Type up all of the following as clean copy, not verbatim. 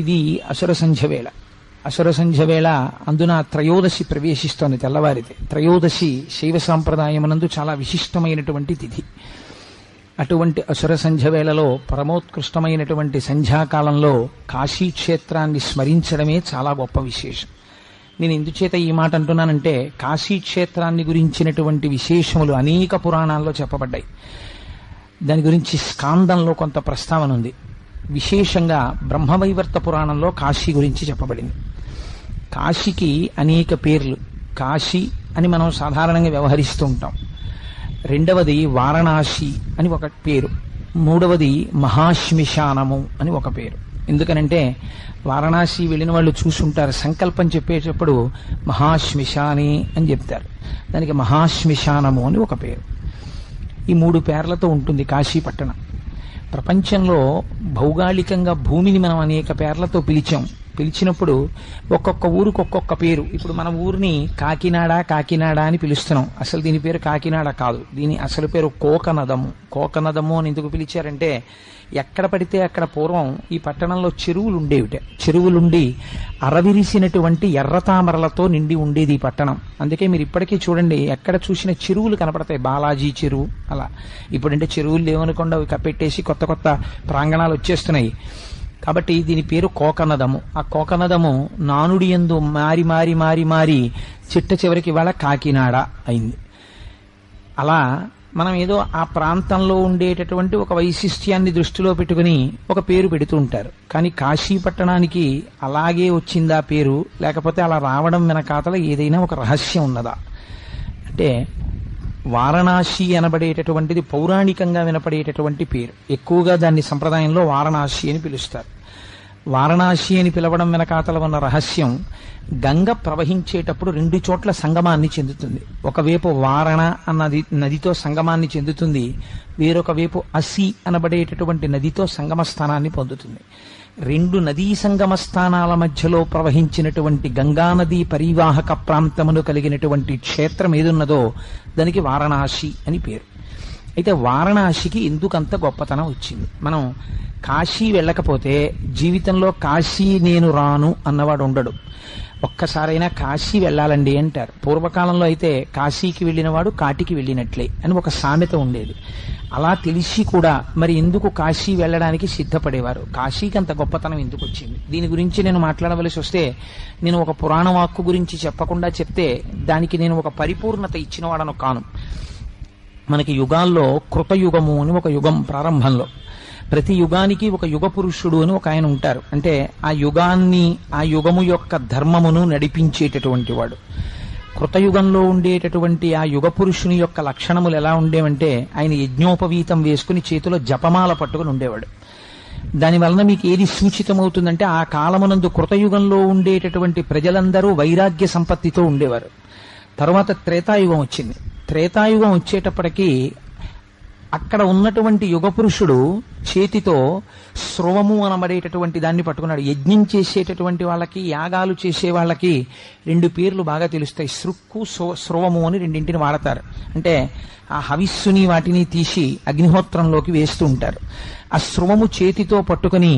ఇది అసుర సంధ్య వేళ. అసుర సంధ్య వేళ అందున త్రయోదశి ప్రవేశిస్తోంది తెల్లవారితే. త్రయోదశి శైవ సాంప్రదాయమునందు చాలా విశిష్టమైనటువంటి తిథి. అటువంటి అసుర సంధ్య వేళలో పరమోత్కృష్టమైనటువంటి సంధ్యాకాలంలో కాశీక్షేత్రాన్ని స్మరించడమే చాలా గొప్ప విశేషం. నేను ఎందుచేత ఈ మాట అంటున్నానంటే, కాశీక్షేత్రాన్ని గురించినటువంటి విశేషములు అనేక పురాణాల్లో చెప్పబడ్డాయి. దాని గురించి స్కాందంలో కొంత ప్రస్తావన ఉంది. విశేషంగా బ్రహ్మవైవర్త పురాణంలో కాశీ గురించి చెప్పబడింది. కాశీకి అనేక పేర్లు. కాశీ అని మనం సాధారణంగా వ్యవహరిస్తూ ఉంటాం. రెండవది వారణాసి అని ఒక పేరు. మూడవది మహాశ్మశానము అని ఒక పేరు. ఎందుకనంటే వారణాసి వెళ్ళిన వాళ్ళు చూసుంటారు, సంకల్పం చెప్పేటప్పుడు మహాశ్మశాని అని చెప్తారు. దానికి మహాశ్మశానము అని ఒక పేరు. ఈ 3 పేర్లతో ఉంటుంది కాశీ పట్టణం. ప్రపంచంలో భౌగోళికంగా భూమిని మనం అనేక పేర్లతో పిలిచినప్పుడు ఒక్కొక్క ఊరికి ఒక్కొక్క పేరు. ఇప్పుడు మన ఊరిని కాకినాడ అని పిలుస్తున్నాం. అసలు దీని పేరు కాకినాడ కాదు, దీని అసలు పేరు కోకనదము. కోకనదము అని ఎందుకు పిలిచారంటే, ఎక్కడ పడితే అక్కడ పూర్వం ఈ పట్టణంలో చెరువులు ఉండేవిట. చెరువులుండి అరవిరిసినటువంటి ఎర్రతామరలతో నిండి ఉండేది ఈ పట్టణం. అందుకే మీరు ఇప్పటికీ చూడండి, ఎక్కడ చూసిన చెరువులు కనపడతాయి. బాలాజీ చెరువు అలా. ఇప్పుడంటే చెరువులు లేవనుకుండా అవి కప్పెట్టేసి కొత్త కొత్త ప్రాంగణాలు వచ్చేస్తున్నాయి. కాబట్టి దీని పేరు కోకనదము. ఆ కోకనదము నానుడి యందు మారి మారి మారి మారి చిట్ట చివరికి ఇవాళ కాకినాడ అయింది. అలా మనం ఏదో ఆ ప్రాంతంలో ఉండేటటువంటి ఒక వైశిష్ట్యాన్ని దృష్టిలో పెట్టుకుని ఒక పేరు పెడుతూ ఉంటారు. కానీ కాశీ పట్టణానికి అలాగే వచ్చిందా పేరు, లేకపోతే అలా రావడం వెనకాతల ఏదైనా ఒక రహస్యం ఉన్నదా అంటే, వారణాసి అనబడేటటువంటిది పౌరాణికంగా వినపడేటటువంటి పేరు. ఎక్కువగా దాన్ని సంప్రదాయంలో వారణాసి అని పిలుస్తారు. వారణాసి అని పిలవడం వెనకాతల ఉన్న రహస్యం, గంగ ప్రవహించేటప్పుడు 2 చోట్ల సంగమాన్ని చెందుతుంది. ఒకవైపు వారణ అన్నది నదితో సంగమాన్ని చెందుతుంది, వేరొక వైపు అసి అనబడేటటువంటి నదితో సంగమ స్థానాన్ని పొందుతుంది. 2 నదీ సంగమ స్థానాల మధ్యలో ప్రవహించినటువంటి గంగానదీ పరివాహక ప్రాంతమును కలిగినటువంటి క్షేత్రం ఏదున్నదో దానికి వారణాసి అని పేరు. అయితే వారణాసికి ఎందుకంత గొప్పతనం వచ్చింది? మనం కాశీ వెళ్ళకపోతే జీవితంలో కాశీ నేను రాను అన్నవాడు ఉండడు. ఒక్కసారైనా కాశీ వెళ్ళాలండి అంటారు. పూర్వకాలంలో అయితే కాశీకి వెళ్ళినవాడు కాటికి వెళ్ళినట్లే అని ఒక సామెత ఉండేది. అలా తెలిసి కూడా మరి ఎందుకు కాశీ వెళ్ళడానికి సిద్ధపడేవారు? కాశీకి అంత గొప్పతనం ఎందుకు వచ్చింది? దీని గురించి నేను మాట్లాడవలసి వస్తే, నేను ఒక పురాణ వాక్కు గురించి చెప్పకుండా చెప్తే దానికి నేను ఒక పరిపూర్ణత ఇచ్చినవాడను కాను. మనకి యుగాల్లో కృతయుగము అని ఒక యుగం ప్రారంభంలో, ప్రతి యుగానికి ఒక యుగ పురుషుడు అని ఒక ఆయన ఉంటారు. అంటే ఆ యుగాన్ని, ఆ యుగము యొక్క ధర్మమును నడిపించేటటువంటి వాడు. కృతయుగంలో ఉండేటటువంటి ఆ యుగ పురుషుని యొక్క లక్షణములు ఎలా ఉండేవంటే, ఆయన యజ్ఞోపవీతం వేసుకుని చేతిలో జపమాల పట్టుకుని ఉండేవాడు. దానివలన మీకు ఏది సూచితమవుతుందంటే, ఆ కాలమునందు కృతయుగంలో ఉండేటటువంటి ప్రజలందరూ వైరాగ్య సంపత్తితో ఉండేవారు. తర్వాత త్రేతాయుగం వచ్చింది. త్రేతాయుగం వచ్చేటప్పటికీ అక్కడ ఉన్నటువంటి యుగ పురుషుడు చేతితో స్రవము అనబడేటటువంటి దాన్ని పట్టుకున్నాడు. యజ్ఞం చేసేటటువంటి వాళ్ళకి, యాగాలు చేసే వాళ్ళకి 2 పేర్లు బాగా తెలుస్తాయి. సృక్కు, స్రవము అని 2 వాడతారు. అంటే ఆ హవిస్సుని వాటిని తీసి అగ్నిహోత్రంలోకి వేస్తూ ఉంటారు. ఆ స్రవము చేతితో పట్టుకుని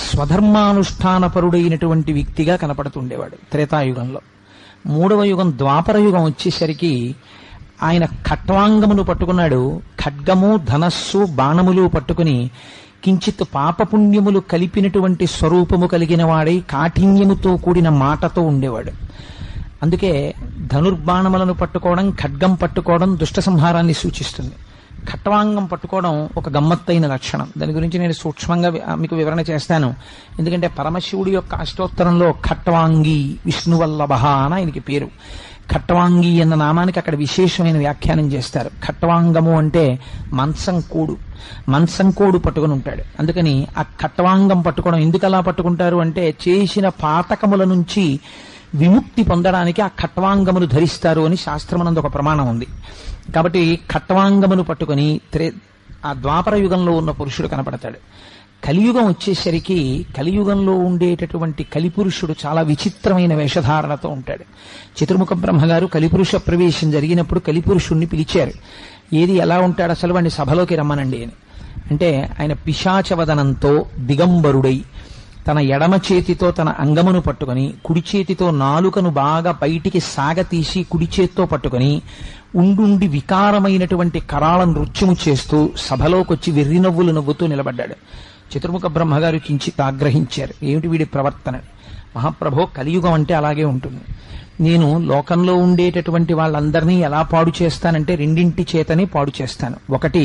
స్వధర్మానుష్ఠానపరుడైనటువంటి వ్యక్తిగా కనపడుతుండేవాడు త్రేతాయుగంలో. 3వ యుగం ద్వాపర యుగం వచ్చేసరికి ఆయన ఖట్వాంగమును పట్టుకున్నాడు. ఖడ్గము, ధనస్సు, బాణములు పట్టుకుని కించిత్ పాపపుణ్యములు కలిపినటువంటి స్వరూపము కలిగిన వాడై కాఠిన్యముతో కూడిన మాటతో ఉండేవాడు. అందుకే ధనుర్బాణములను పట్టుకోవడం, ఖడ్గం పట్టుకోవడం దుష్ట సంహారాన్ని సూచిస్తుంది. ఖట్వాంగం పట్టుకోవడం ఒక గమ్మత్తైన లక్షణం. దాని గురించి నేను సూక్ష్మంగా మీకు వివరణ చేస్తాను. ఎందుకంటే పరమశివుడి యొక్క అష్టోత్తరంలో ఖట్వాంగి విష్ణువల్లభ అని ఆయనకి పేరు. ఖట్వాంగి అన్న నామానికి అక్కడ విశేషమైన వ్యాఖ్యానం చేస్తారు. ఖట్వాంగము అంటే మంచం కోడు పట్టుకుని ఉంటాడు. అందుకని ఆ ఖట్వాంగం పట్టుకోవడం ఎందుకు అలా పట్టుకుంటారు అంటే, చేసిన పాతకముల నుంచి విముక్తి పొందడానికి ఆ ఖట్వాంగమును ధరిస్తారు అని శాస్త్రమునందు ఒక ప్రమాణం ఉంది. కాబట్టి ఖట్వాంగమును పట్టుకుని ఆ ద్వాపర యుగంలో ఉన్న పురుషుడు కనపడతాడు. కలియుగం వచ్చేసరికి కలియుగంలో ఉండేటటువంటి కలిపురుషుడు చాలా విచిత్రమైన వేషధారణతో ఉంటాడు. చతుర్ముఖ బ్రహ్మగారు కలిపురుష ప్రవేశం జరిగినప్పుడు కలిపురుషుణ్ణి పిలిచారు. ఏది ఎలా ఉంటాడు అసలు, వాడిని సభలోకి రమ్మనండి అని. అంటే ఆయన పిశాచవదనంతో దిగంబరుడై తన ఎడమ చేతితో తన అంగమును పట్టుకుని కుడి చేతితో నాలుకను బాగా బయటికి సాగతీసి కుడి చేత్తో పట్టుకుని ఉండుండి వికారమైనటువంటి కరాళ నృత్యము చేస్తూ సభలోకొచ్చి వెర్రి నవ్వులు నవ్వుతూ నిలబడ్డాడు. చతుర్ముఖ బ్రహ్మగారు కించిత్ ఆగ్రహించారు, ఏమిటి వీడి ప్రవర్తన? మహాప్రభో, కలియుగం అంటే అలాగే ఉంటుంది. నేను లోకంలో ఉండేటటువంటి వాళ్ళందరినీ ఎలా పాడు చేస్తానంటే రెండింటి చేతనే పాడు చేస్తాను. ఒకటి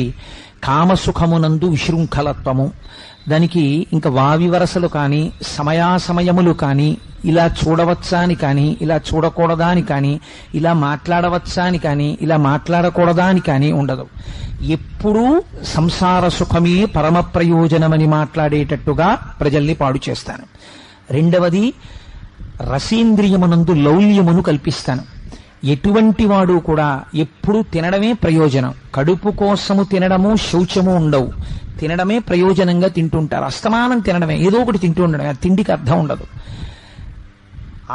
కామసుఖమునందు విశృంఖలత్వము, దానికి ఇంకా వావి వరసలు కానీ సమయాసమయములు కానీ ఇలా చూడవచ్చా అని కానీ ఇలా చూడకూడదా అని కానీ ఇలా మాట్లాడవచ్చా అని కానీ ఇలా మాట్లాడకూడదా అని కానీ ఉండదు. ఎప్పుడూ సంసార సుఖమే పరమ ప్రయోజనమని మాట్లాడేటట్టుగా ప్రజల్ని పాడు చేస్తాను. రెండవది రసేంద్రియమునందు లౌల్యమును కల్పిస్తాను. ఎటువంటి వాడు కూడా ఎప్పుడూ తినడమే ప్రయోజనం, కడుపు కోసము తినడము శౌచము ఉండవు. తినడమే ప్రయోజనంగా తింటుంటారు, అస్తమానం తినడమే, ఏదో ఒకటి తింటూ ఉండడమే, ఆ తిండికి అర్థం ఉండదు.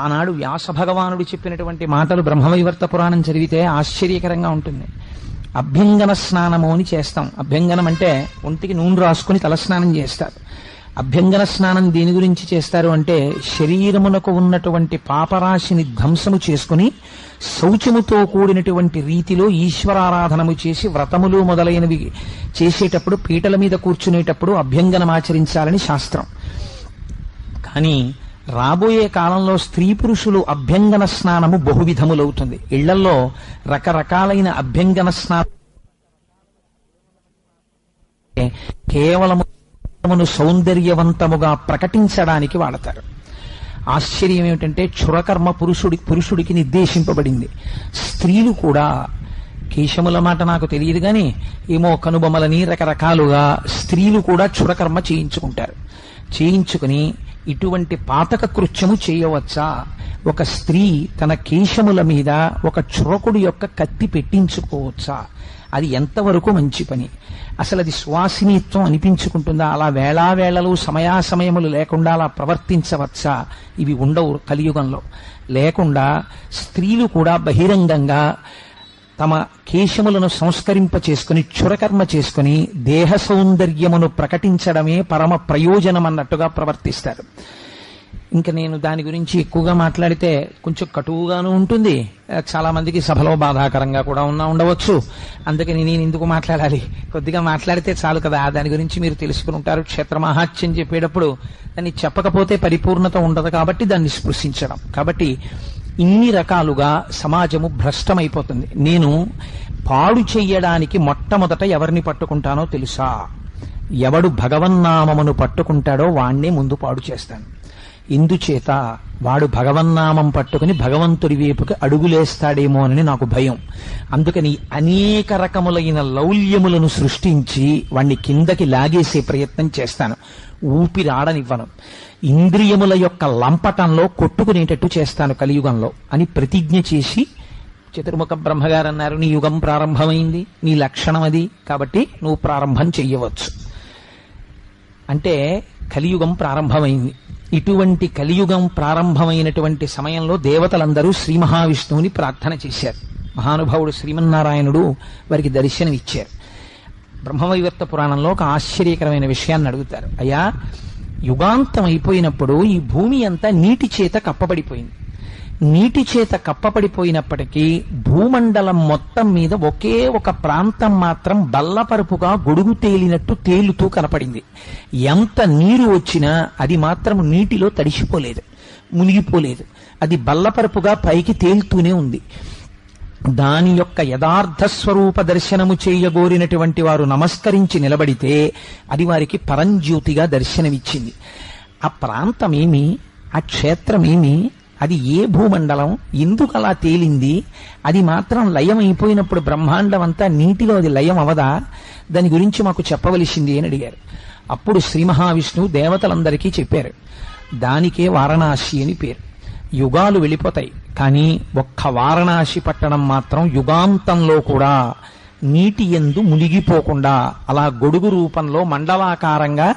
ఆనాడు వ్యాస భగవానుడు చెప్పినటువంటి మాటలు బ్రహ్మవైవర్త పురాణం చదివితే ఆశ్చర్యకరంగా ఉంటుంది. అభ్యంగన స్నానము అని చేస్తాం. అభ్యంగనం అంటే ఒంటికి నూనె రాసుకుని తలస్నానం చేస్తారు. అభ్యంగన స్నానం దేని గురించి చేస్తారు అంటే శరీరమునకు ఉన్నటువంటి పాపరాశిని ధ్వంసము చేసుకుని శౌచముతో కూడినటువంటి రీతిలో ఈశ్వరారాధనము చేసి వ్రతములు మొదలైనవి చేసేటప్పుడు పీటల మీద కూర్చునేటప్పుడు అభ్యంగనం ఆచరించాలని శాస్త్రం. కానీ రాబోయే కాలంలో స్త్రీ పురుషులు అభ్యంగన స్నానము బహువిధములవుతుంది. ఇళ్లలో రకరకాలైన అభ్యంగన స్నానం కేవలము సౌందర్యవంతముగా ప్రకటించడానికి వాడతారు. ఆశ్చర్యం ఏమిటంటే క్షురకర్మ పురుషుడికి నిర్దేశింపబడింది. స్త్రీలు కూడా, కేశముల మాట నాకు తెలియదు కానీ ఏమో కనుబొమ్మలని రకరకాలుగా స్త్రీలు కూడా క్షురకర్మ చేయించుకుంటారు. చేయించుకుని ఇటువంటి పాతక కృత్యము చేయవచ్చా? ఒక స్త్రీ తన కేశముల మీద ఒక క్షురకుడి యొక్క కత్తి పెట్టించుకోవచ్చా? అది ఎంతవరకు మంచి పని? అసలు అది సువాసినిత్వం అనిపించుకుంటుందా? అలా వేళావేళలు సమయాసమయములు లేకుండా అలా ప్రవర్తించవచ్చా? ఇవి ఉండవు కలియుగంలో. లేకుండా స్త్రీలు కూడా బహిరంగంగా తమ కేశములను సంస్కరింప చేసుకుని క్షురకర్మ చేసుకుని దేహ సౌందర్యమును ప్రకటించడమే పరమ ప్రయోజనం అన్నట్టుగా ప్రవర్తిస్తారు. ఇంకా నేను దాని గురించి ఎక్కువగా మాట్లాడితే కొంచెం కటువుగాను ఉంటుంది, చాలా మందికి సభలో బాధాకరంగా కూడా ఉండవచ్చు. అందుకని నేను ఎందుకు మాట్లాడాలి? కొద్దిగా మాట్లాడితే చాలు కదా, దాని గురించి మీరు తెలుసుకుని ఉంటారు. క్షేత్ర మహాత్యం చెప్పేటప్పుడు దాన్ని చెప్పకపోతే పరిపూర్ణత ఉండదు కాబట్టి దాన్ని స్పృశించడం. కాబట్టి ఇన్ని రకాలుగా సమాజము భ్రష్టమైపోతుంది. నేను పాడు చెయ్యడానికి మొట్టమొదట ఎవరిని పట్టుకుంటానో తెలుసా? ఎవడు భగవన్నామమును పట్టుకుంటాడో వాణ్ణే ముందు పాడు చేస్తాను. ఇందుచేత వాడు భగవన్నామం పట్టుకుని భగవంతుడి వైపుకి అడుగులేస్తాడేమో అని నాకు భయం. అందుకని అనేక రకములైన లౌల్యములను సృష్టించి వాణ్ణి కిందకి లాగేసే ప్రయత్నం చేస్తాను. ఊపిరాడనివ్వను. ఇంద్రియముల యొక్క లంపటంలో కొట్టుకునేటట్టు చేస్తాను కలియుగంలో అని ప్రతిజ్ఞ చేసి చతుర్ముఖ బ్రహ్మగారు అన్నారు, నీ యుగం ప్రారంభమైంది, నీ లక్షణం అది, కాబట్టి నువ్వు ప్రారంభం చెయ్యవచ్చు అంటే కలియుగం ప్రారంభమైంది. ఇటువంటి కలియుగం ప్రారంభమైనటువంటి సమయంలో దేవతలందరూ శ్రీ మహావిష్ణువుని ప్రార్థన చేశారు. మహానుభావుడు శ్రీమన్నారాయణుడు వారికి దర్శనమిచ్చారు. బ్రహ్మవైవర్త పురాణంలో ఒక ఆశ్చర్యకరమైన విషయాన్ని అడుగుతారు. అయ్యా, యుగాంతం అయిపోయినప్పుడు ఈ భూమి అంతా నీటి చేత కప్పబడిపోయింది. నీటి చేత కప్పబడిపోయినప్పటికీ భూమండలం మొత్తం మీద ఒకే ఒక ప్రాంతం మాత్రం బల్లపరుపుగా గొడుగు తేలినట్టు తేలుతూ కనపడింది. ఎంత నీరు వచ్చినా అది మాత్రం నీటిలో తడిసిపోలేదు, మునిగిపోలేదు. అది బల్లపరుపుగా పైకి తేలుతూనే ఉంది. దాని యొక్క యథార్థ స్వరూప దర్శనము చేయగోరినటువంటి వారు నమస్కరించి నిలబడితే అది వారికి పరంజ్యోతిగా దర్శనమిచ్చింది. ఆ ప్రాంతమేమి, ఆ క్షేత్రమేమి, అది ఏ భూమండలం, ఎందుకు అలా తేలింది? అది మాత్రం లయం అయిపోయినప్పుడు బ్రహ్మాండం అంతా నీటిలో అది లయం అవదా? దాని గురించి మాకు చెప్పవలసింది అని అడిగారు. అప్పుడు శ్రీ మహావిష్ణువు దేవతలందరికీ చెప్పారు, దానికే వారణాసి అని పేరు. యుగాలు వెళ్ళిపోతాయి కానీ ఒక్క వారణాసి పట్టణం మాత్రం యుగాంతంలో కూడా నీటి యందు మునిగిపోకుండా అలా గొడుగు రూపంలో మండలాకారంగా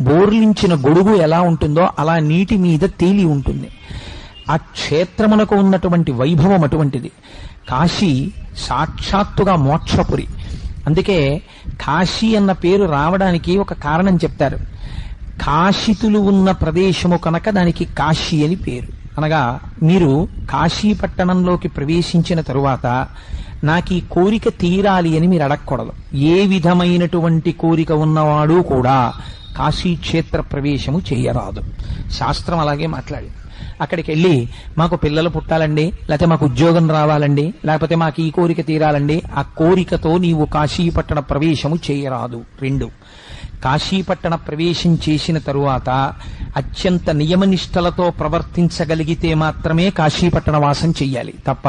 బోర్లించిన గొడుగు ఎలా ఉంటుందో అలా నీటి మీద తేలి ఉంటుంది. ఆ క్షేత్రమునకు ఉన్నటువంటి వైభవం అటువంటిది. కాశీ సాక్షాత్తుగా మోక్షపురి. అందుకే కాశీ అన్న పేరు రావడానికి ఒక కారణం చెప్తారు. కాశితులు ఉన్న ప్రదేశము కనుక దానికి కాశీ అని పేరు. అనగా మీరు కాశీ పట్టణంలోకి ప్రవేశించిన తరువాత నాకు ఈ కోరిక తీరాలి అని మీరు అడగకూడదు. ఏ విధమైనటువంటి కోరిక ఉన్నవాడు కూడా కాశీ క్షేత్ర ప్రవేశము చేయరాదు. శాస్త్రం అలాగే మాట్లాడింది. అక్కడికి వెళ్ళి మాకు పిల్లలు పుట్టాలండి, లేకపోతే మాకు ఉద్యోగం రావాలండి, లేకపోతే మాకు ఈ కోరిక తీరాలండి, ఆ కోరికతో నీవు కాశీపట్టణ ప్రవేశము చేయరాదు. 2, కాశీపట్టణ ప్రవేశం చేసిన తరువాత అత్యంత నియమనిష్టలతో ప్రవర్తించగలిగితే మాత్రమే కాశీపట్టణ వాసం చెయ్యాలి. తప్ప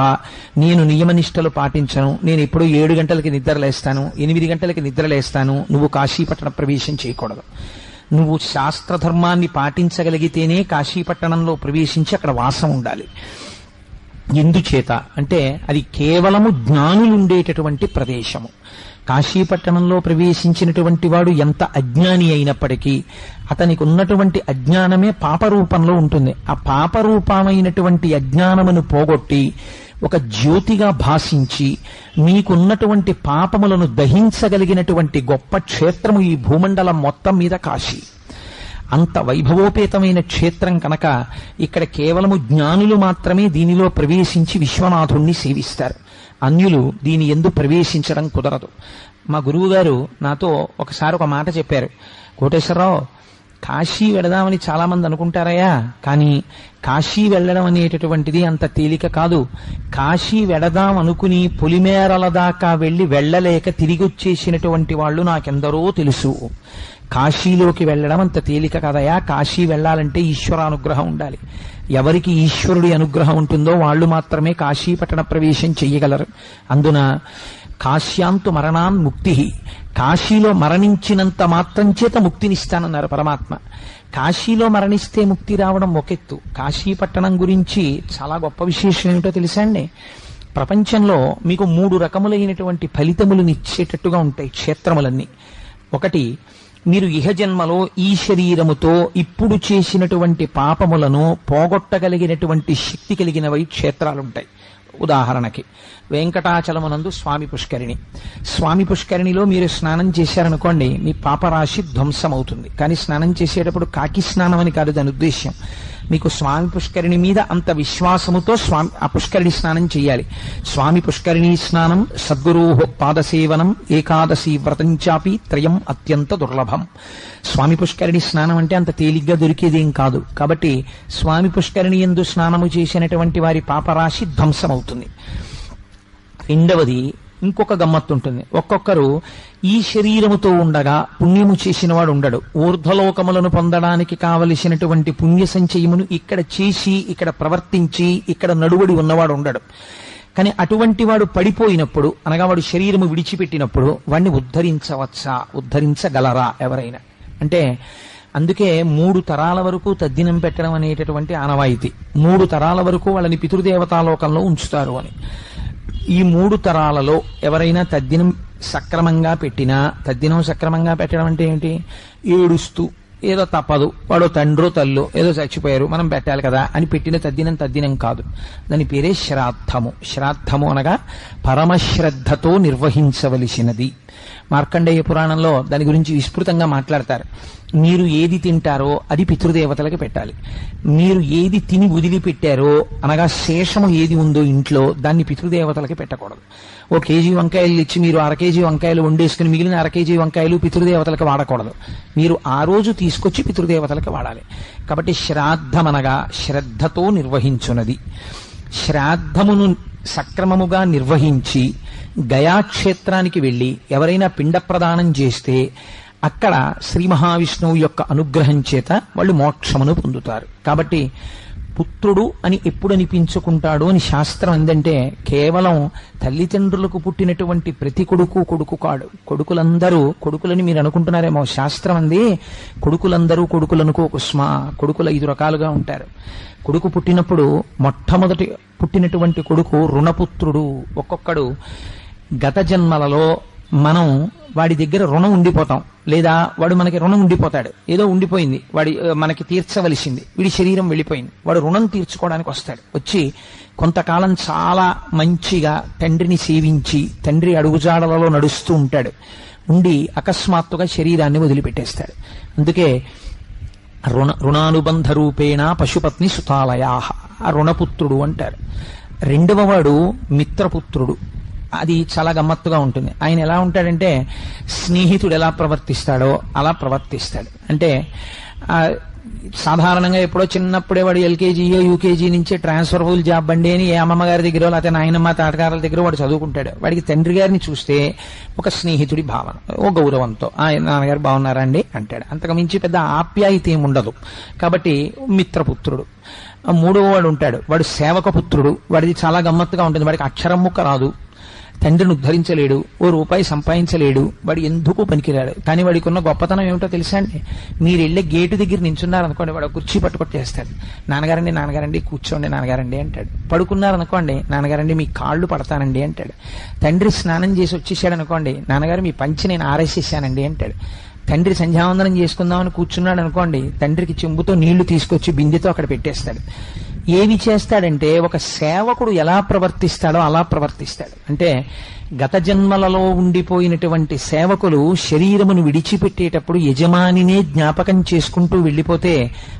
నేను నియమనిష్టలు పాటించను, నేను ఎప్పుడూ 7 గంటలకి నిద్రలేస్తాను, 8 గంటలకి నిద్రలేస్తాను, నువ్వు కాశీపట్టణ ప్రవేశం చేయకూడదు. నువ్వు శాస్త్రధర్మాన్ని పాటించగలిగితేనే కాశీపట్టణంలో ప్రవేశించి అక్కడ వాసం ఉండాలి. ఎందుచేత అంటే అది కేవలము జ్ఞానులుండేటటువంటి ప్రదేశము. కాశీపట్టణంలో ప్రవేశించినటువంటి వాడు ఎంత అజ్ఞాని అయినప్పటికీ అతనికి ఉన్నటువంటి అజ్ఞానమే పాపరూపంలో ఉంటుంది. ఆ పాపరూపమైనటువంటి అజ్ఞానమును పోగొట్టి ఒక జ్యోతిగా భాషించి మీకున్నటువంటి పాపములను దహించగలిగినటువంటి గొప్ప క్షేత్రము ఈ భూమండలం మొత్తం మీద కాశీ. అంత వైభవోపేతమైన క్షేత్రం కనుక ఇక్కడ కేవలము జ్ఞానులు మాత్రమే దీనిలో ప్రవేశించి విశ్వనాథుణ్ణి సేవిస్తారు. అన్యులు దీని యందు ప్రవేశించడం కుదరదు. మా గురువుగారు నాతో ఒకసారి ఒక మాట చెప్పారు. కోటేశ్వరరావు, కాశీ వెళదామని చాలా మంది అనుకుంటారయ్యా, కానీ కాశీ వెళ్ళడం అనేటటువంటిది అంత తేలిక కాదు. కాశీ వెళదాం అనుకుని పొలిమేరల దాకా వెళ్లి వెళ్లలేక తిరిగి వచ్చేసినటువంటి వాళ్ళు నాకెందరో తెలుసు. కాశీలోకి వెళ్ళడం అంత తేలిక కాదయా. కాశీ వెళ్లాలంటే ఈశ్వరానుగ్రహం ఉండాలి. ఎవరికి ఈశ్వరుడి అనుగ్రహం ఉంటుందో వాళ్ళు మాత్రమే కాశీపట్టణ ప్రవేశం చెయ్యగలరు. అందున కాశ్యాంతు మరణాన్ ముక్తి, కాశీలో మరణించినంత మాత్రం చేత ముక్తినిస్తానన్నారు పరమాత్మ. కాశీలో మరణిస్తే ముక్తి రావడం ఒకెత్తు. కాశీపట్టణం గురించి చాలా గొప్ప విశేషం ఏమిటో తెలుసా అండి? ప్రపంచంలో మీకు 3 రకములైనటువంటి ఫలితములను ఇచ్చేటట్టుగా ఉంటాయి క్షేత్రములన్నీ. ఒకటి, మీరు ఇహజన్మలో ఈ శరీరముతో ఇప్పుడు చేసినటువంటి పాపములను పోగొట్టగలిగినటువంటి శక్తి కలిగినవై క్షేత్రాలుంటాయి. ఉదాహరణకి వెంకటాచలమునందు స్వామి పుష్కరిణి. స్వామి పుష్కరిణిలో మీరు స్నానం చేశారనుకోండి, మీ పాపరాశి ధ్వంసమవుతుంది. కానీ స్నానం చేసేటప్పుడు కాకి స్నానం అని కాదు దాని ఉద్దేశ్యం. మీకు స్వామి పుష్కరిణి మీద అంత విశ్వాసముతో ఆ పుష్కరిణి స్నానం చేయాలి. స్వామి పుష్కరిణి స్నానం సద్గురు పాదసేవనం ఏకాదశి వ్రతంచాపి త్రయం అత్యంత దుర్లభం. స్వామి పుష్కరిణి స్నానం అంటే అంత తేలిగ్గా దొరికేదేం కాదు. కాబట్టి స్వామి పుష్కరిణి యందు స్నానము చేసినటువంటి వారి పాపరాశి ధ్వంసమవుతుంది. రెండవది, ఇంకొక గమ్మత్తు ఉంటుంది. ఒక్కొక్కరు ఈ శరీరముతో ఉండగా పుణ్యము చేసిన వాడు ఉండడు. ఊర్ధ్వలోకములను పొందడానికి కావలసినటువంటి పుణ్య సంచయమును ఇక్కడ చేసి ఇక్కడ ప్రవర్తించి ఇక్కడ నడువడి ఉన్నవాడు ఉండడు. కానీ అటువంటి వాడు పడిపోయినప్పుడు, అనగా వాడు శరీరము విడిచిపెట్టినప్పుడు వాడిని ఉద్ధరించవచ్చా, ఉద్ధరించగలరా ఎవరైనా అంటే? అందుకే 3 తరాల వరకు తద్దినం పెట్టడం అనేటటువంటి ఆనవాయితీ. 3 తరాల వరకు వాళ్ళని పితృదేవతాలోకంలో ఉంచుతారు అని. ఈ 3 తరాలలో ఎవరైనా తద్దినం సక్రమంగా పెట్టినా, తద్దినం సక్రమంగా పెట్టడం అంటే ఏమిటి? ఏడుస్తూ ఏదో తప్పదు, వాడో తండ్రో తల్లో ఏదో చచ్చిపోయారు మనం పెట్టాలి కదా అని పెట్టిన తద్దినం కాదు. దాని పేరే శ్రాద్ధము. శ్రాద్ధము అనగా పరమశ్రద్ధతో నిర్వహించవలసినది. మార్కండేయ పురాణంలో దాని గురించి విస్తృతంగా మాట్లాడతారు. మీరు ఏది తింటారో అది పితృదేవతలకి పెట్టాలి. మీరు ఏది తిని వదిలిపెట్టారో, అనగా శేషము ఏది ఉందో ఇంట్లో దాన్ని పితృదేవతలకి పెట్టకూడదు. ఓ కేజీ వంకాయలు ఇచ్చి మీరు 1/2 కేజీ వంకాయలు వండేసుకుని మిగిలిన 1/2 కేజీ వంకాయలు పితృదేవతలకు వాడకూడదు. మీరు ఆ రోజు తీసుకొచ్చి పితృదేవతలకు వాడాలి. కాబట్టి శ్రాద్ధమనగా శ్రద్ధతో నిర్వహించున్నది. శ్రాద్ధమును సక్రమముగా నిర్వహించి గయాక్షేత్రానికి వెళ్లి ఎవరైనా పిండ ప్రదానం చేస్తే అక్కడ శ్రీ మహావిష్ణువు యొక్క అనుగ్రహం చేత వాళ్ళు మోక్షమును పొందుతారు. కాబట్టి పుత్రుడు అని ఎప్పుడు అనిపించుకుంటాడు అని శాస్త్రం ఏంటంటే, కేవలం తల్లిదండ్రులకు పుట్టినటువంటి ప్రతి కొడుకు కాడు. కొడుకులందరూ కొడుకులని మీరు అనుకుంటున్నారేమో. శాస్త్రం అంది కొడుకులందరూ కొడుకులనుకో కుస్మా. కొడుకులు 5 రకాలుగా ఉంటారు. కొడుకు పుట్టినప్పుడు మొట్టమొదటి పుట్టినటువంటి కొడుకు రుణపుత్రుడు. ఒక్కొక్కడు గత జన్మలలో మనం వాడి దగ్గర రుణం ఉండిపోతాం, లేదా వాడు మనకి రుణం ఉండిపోతాడు. ఏదో ఉండిపోయింది, వాడి మనకి తీర్చవలసింది, వీడి శరీరం వెళ్ళిపోయింది, వాడు రుణం తీర్చుకోవడానికి వస్తాడు. వచ్చి కొంతకాలం చాలా మంచిగా తండ్రిని సేవించి తండ్రి అడుగుజాడలలో నడుస్తూ ఉంటాడు. ఉండి అకస్మాత్తుగా శరీరాన్ని వదిలిపెట్టేస్తాడు. అందుకే రుణానుబంధ రూపేణ పశుపత్ని సుతాలయా, ఆ రుణపుత్రుడు అంటారు. రెండవ వాడు మిత్రపుత్రుడు. అది చాలా గమ్మత్తుగా ఉంటుంది. ఆయన ఎలా ఉంటాడంటే స్నేహితుడు ఎలా ప్రవర్తిస్తాడో అలా ప్రవర్తిస్తాడు. అంటే సాధారణంగా ఎప్పుడో చిన్నప్పుడే వాడు ఎల్కేజీయో యూకేజీ నుంచే ట్రాన్స్ఫర్బుల్ జాబ్ బండి అని ఏ అమ్మమ్మ గారి దగ్గర లేకపోతే నాయనమ్మ తాతగారుల దగ్గర వాడు చదువుకుంటాడు. వాడికి తండ్రి గారిని చూస్తే ఒక స్నేహితుడి భావన, ఓ గౌరవంతో ఆయన నాన్నగారు బాగున్నారా అండి అంటాడు. అంతకు మించి పెద్ద ఆప్యాయత ఏమి ఉండదు. కాబట్టి మిత్రపుత్రుడు. మూడవ వాడు ఉంటాడు, వాడు సేవకపుత్రుడు. వాడిది చాలా గమ్మత్తుగా ఉంటుంది. వాడికి అక్షరం ముక్క రాదు, తండ్రిని ఉద్ధరించలేడు, ఓ రూపాయి సంపాదించలేడు, వాడు ఎందుకు పనికిరాడు. కానీ వాడికి ఉన్న గొప్పతనం ఏమిటో తెలుసా అండి? మీరు వెళ్ళే గేటు దగ్గర నించున్నారనుకోండి, వాడు కుర్చీ పట్టుకొట్టేస్తాడు. నాన్నగారండి కూర్చోండి నాన్నగారండి అంటాడు. పడుకున్నారనుకోండి, నాన్నగారండి మీ కాళ్ళు పడతానండి అంటాడు. తండ్రి స్నానం చేసి వచ్చేసాడు అనుకోండి, నాన్నగారు మీ పంచి నేను ఆరేసేసానండి అంటాడు. తండ్రి సంధ్యావందనం చేసుకుందామని కూర్చున్నాడు అనుకోండి, తండ్రికి చెంబుతో నీళ్లు తీసుకొచ్చి బిందెతో అక్కడ పెట్టేస్తాడు. ఏమి చేస్తాడంటే ఒక సేవకుడు ఎలా ప్రవర్తిస్తాడో అలా ప్రవర్తిస్తాడు. అంటే గత జన్మలలో ఉండిపోయినటువంటి సేవకులు శరీరమును విడిచిపెట్టేటప్పుడు యజమానినే జ్ఞాపకం చేసుకుంటూ వెళ్ళిపోతే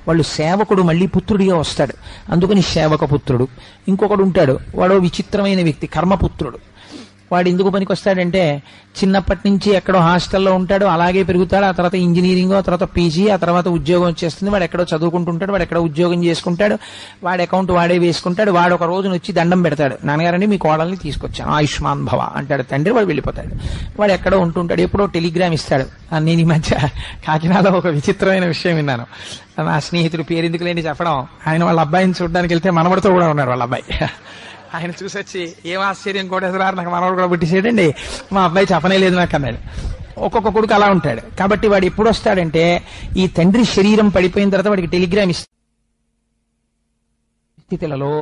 వాళ్ళు సేవకుడు మళ్ళీ పుత్రుడిగా వస్తాడు. అందుకని సేవక పుత్రుడు. ఇంకొకడు ఉంటాడు, వాడో విచిత్రమైన వ్యక్తి, కర్మపుత్రుడు. వాడు ఎందుకు పనికి వస్తాడంటే చిన్నప్పటి నుంచి ఎక్కడో హాస్టల్లో ఉంటాడు, అలాగే పెరుగుతాడు. ఆ తర్వాత ఇంజనీరింగ్, ఆ తర్వాత పీజీ, ఆ తర్వాత ఉద్యోగం వచ్చేస్తుంది. వాడు ఎక్కడో చదువుకుంటుంటాడు, వాడు ఎక్కడో ఉద్యోగం చేసుకుంటాడు, వాడి అకౌంట్ వాడే వేసుకుంటాడు. వాడు ఒక రోజున వచ్చి దండం పెడతాడు, నాన్నగారండి మీ కోడల్ని తీసుకొచ్చాను ఆయుష్మాన్ భవ అంటాడు తండ్రి. వాడు వెళ్ళిపోతాడు. వాడు ఎక్కడో ఉంటుంటాడు, ఎప్పుడో టెలిగ్రామ్ ఇస్తాడు. నేను ఈ మధ్య కాకినాడలో ఒక విచిత్రమైన విషయం విన్నాను. నా స్నేహితుడు పేరు ఎందుకు లేని చెప్పడం, ఆయన వాళ్ళ అబ్బాయిని చూడడానికి వెళ్తే మనవడితో కూడా ఉన్నాడు వాళ్ళ అబ్బాయి. ఆయన చూసొచ్చి ఏం ఆశ్చర్యం కోటేశ్వరారు నాకు మనవాడు కూడా పుట్టిసేయండి, మా అబ్బాయి చెప్పనే లేదు నాకు అన్నాడు. ఒక్కొక్క కొడుకు అలా ఉంటాడు. కాబట్టి వాడు ఎప్పుడు వస్తాడంటే ఈ తండ్రి శరీరం పడిపోయిన తర్వాత వాడికి టెలిగ్రామ్ స్థితులలో